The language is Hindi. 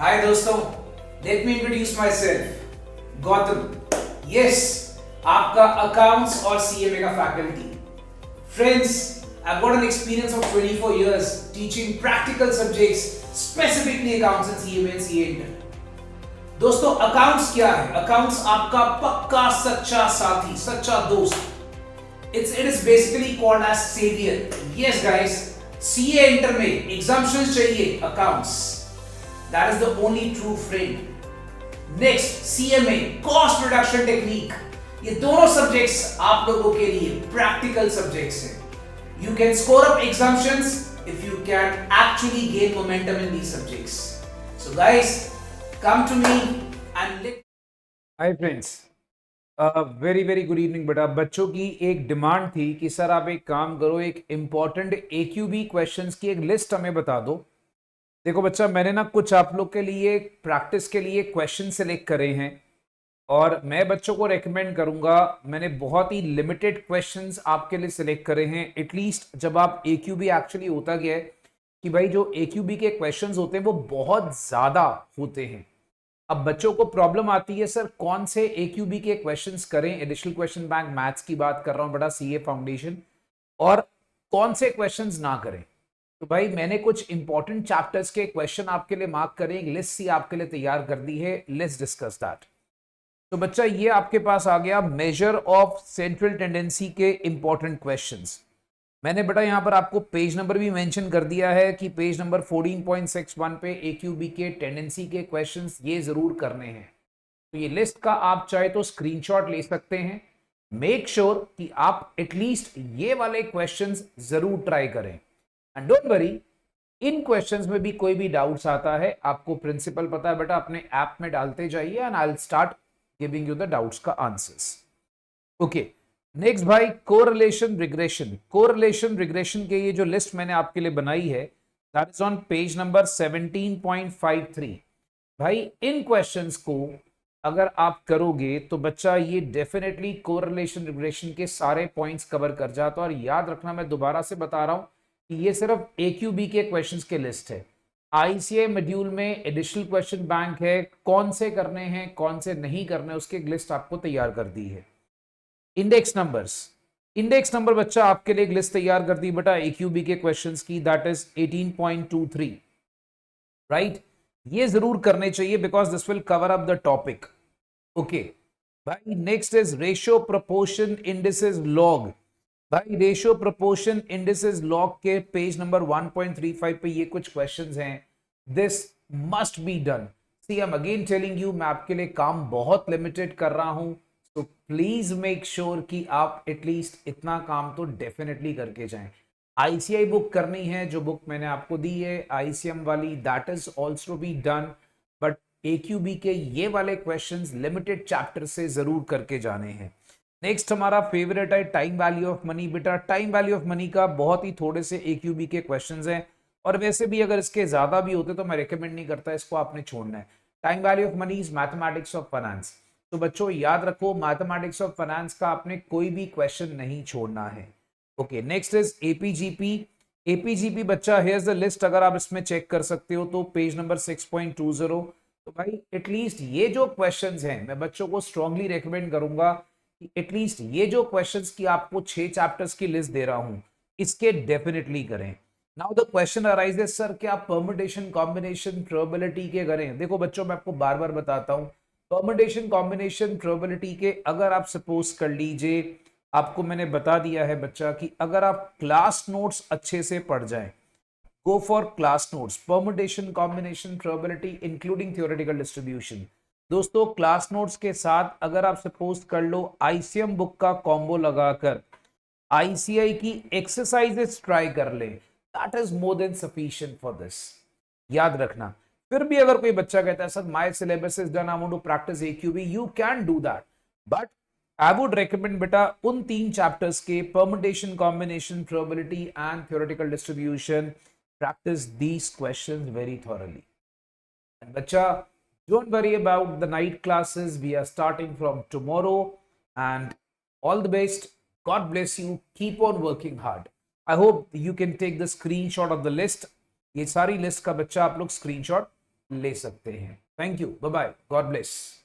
हाय दोस्तों, let me introduce my self Gautam. Yes, आपका अकाउंट्स और सीएमए का faculty. Friends, I've got an experience of 24 years teaching practical subjects, specifically accounts and CMA and CA Inter। दोस्तों, अकाउंट्स क्या है? अकाउंट्स आपका पक्का सच्चा साथी, सच्चा दोस्त। It is basically called as savior. Yes guys, CA Inter में exemptions चाहिए, accounts that is the only true friend। Next, CMA cost reduction technique। ये दोनों सब्जेक्ट्स आप लोगों के लिए प्रैक्टिकल सब्जेक्ट्स हैं। You can score up exemptions if you can actually gain momentum in these subjects. So guys, come to me and let। Hi friends, very very good evening. बेटा, बच्चों की एक डिमांड थी कि सर आप एक काम करो, एक इम्पॉर्टेंट AQB क्वेश्चंस की एक लिस्ट हमें बता दो। देखो बच्चा, मैंने ना कुछ आप लोग के लिए प्रैक्टिस के लिए क्वेश्चन सेलेक्ट करे हैं और मैं बच्चों को रेकमेंड करूंगा, मैंने बहुत ही लिमिटेड क्वेश्चंस आपके लिए सिलेक्ट करे हैं। एटलीस्ट जब आप AQB एक्चुअली होता क्या है कि भाई जो AQB के क्वेश्चंस होते हैं वो बहुत ज़्यादा होते हैं। अब बच्चों को प्रॉब्लम आती है सर कौन से AQB के क्वेश्चंस करें, एडिशनल क्वेश्चन बैंक मैथ्स की बात कर रहा हूं बेटा, CA फाउंडेशन, और कौन से क्वेश्चंस ना करें। तो भाई मैंने कुछ इंपॉर्टेंट चैप्टर्स के क्वेश्चन आपके लिए मार्क करें, एक लिस्ट सी आपके लिए तैयार कर दी है। Let's discuss that. तो बच्चा, ये आपके पास आ गया मेजर ऑफ सेंट्रल टेंडेंसी के इंपॉर्टेंट क्वेश्चंस। मैंने बेटा यहां पर आपको पेज नंबर भी मेंशन कर दिया है कि पेज नंबर 14.61 पे AQB के टेंडेंसी के क्वेश्चंस ये जरूर करने हैं। तो ये लिस्ट का आप चाहे तो स्क्रीनशॉट ले सकते हैं। मेक श्योर कि आप एटलीस्ट ये वाले क्वेश्चंस जरूर ट्राई करें। And don't worry, in questions में भी कोई भी डाउट्स आता है, आपको प्रिंसिपल पता है बेटा, अपने ऐप में डालते जाइए and I will start giving you the doubts का आंसर्स। ओके, नेक्स्ट भाई, कोरिलेशन रिग्रेशन। कोरिलेशन रिग्रेशन के ये जो लिस्ट मैंने आपके लिए बनाई है that is on page number 17.53। भाई इन क्वेश्चंस को अगर आप करोगे तो बच्चा ये डेफिनेटली कोरिलेशन रिग्रेशन के सारे पॉइंट्स कवर कर जाता है। और याद रखना, मैं दोबारा से बता रहा हूं कि ये सिर्फ AQB के क्वेश्चंस के लिस्ट है। ICA मॉड्यूल में एडिशनल क्वेश्चन बैंक है, कौन से करने हैं कौन से नहीं करने उसकी एक लिस्ट आपको तैयार कर दी है। इंडेक्स नंबर्स, इंडेक्स नंबर बच्चा आपके लिए एक लिस्ट तैयार कर दी बेटा AQB के क्वेश्चंस की, दैट इज 18.23, राइट। ये जरूर करने चाहिए because this will cover up the topic. Okay भाई, next is ratio proportion indices log. भाई रेशियो प्रोपोर्शन इंडिसेस लॉग के पेज नंबर 1.35 पे ये कुछ क्वेश्चंस हैं। This must be done. See I am again telling you, मैं आपके लिए काम बहुत लिमिटेड कर रहा हूं, तो प्लीज मेक श्योर कि आप एटलीस्ट इतना काम तो डेफिनेटली करके जाएं। ICI बुक करनी है, जो बुक मैंने आपको दी है ICM वाली, that is also be done. But AQB के ये वाले क्वेश्चंस लिमिटेड चैप्टर से जरूर करके जाने हैं। नेक्स्ट हमारा फेवरेट है टाइम वैल्यू ऑफ मनी। बेटा टाइम वैल्यू ऑफ मनी का बहुत ही थोड़े से AQB के क्वेश्चंस हैं, और वैसे भी अगर इसके ज्यादा भी होते तो मैं रिकमेंड नहीं करता, इसको आपने छोड़ना है। Time value of money is mathematics of finance. तो बच्चों याद रखो, मैथमेटिक्स ऑफ फाइनेंस का आपने कोई भी क्वेश्चन नहीं छोड़ना है। Okay, next is APGP। APGP बच्चा, हियर्स द लिस्ट, अगर आप इसमें चेक कर सकते हो तो पेज नंबर 6.20। तो भाई एटलीस्ट ये जो क्वेश्चंस हैं, मैं बच्चों को स्ट्रांगली रेकमेंड करूंगा कि एटलीस्ट ये जो क्वेश्चंस की आपको 6 चैप्टर्स की लिस्ट दे रहा हूं, इसके डेफिनेटली करें। Now the question arises, sir क्या परम्यूटेशन कॉम्बिनेशन प्रोबेबिलिटी के करें? देखो बच्चों, मैं आपको बार बार बताता हूं, परम्यूटेशन कॉम्बिनेशन प्रोबेबिलिटी के अगर आप सपोज कर लीजिए, आपको मैंने बता दिया है बच्चा कि अगर आप क्लास नोट्स अच्छे से पढ़ जाएं, go for class notes, permutation combination probability including theoretical distribution. दोस्तों क्लास नोट्स के साथ अगर आप सपोज कर लो ICM बुक का कॉम्बो लगाकर ICI की एक्सरसाइजेस ट्राई कर ले, that is more than sufficient for this. याद रखना, फिर भी अगर कोई बच्चा कहता है sir my syllabus is done, I want to practice AQB, you can do that, but I would recommend बेटा उन 3 चैप्टर्स के permutation combination probability and theoretical distribution, practice these questions very thoroughly. बच्चा don't worry about the night classes, we are starting from tomorrow, and all the best, god bless you, keep on working hard। I hope you can take the screenshot of the list। ये सारी लिस्ट का बच्चा आप लोग स्क्रीनशॉट ले सकते हैं। Thank you, bye bye, God bless.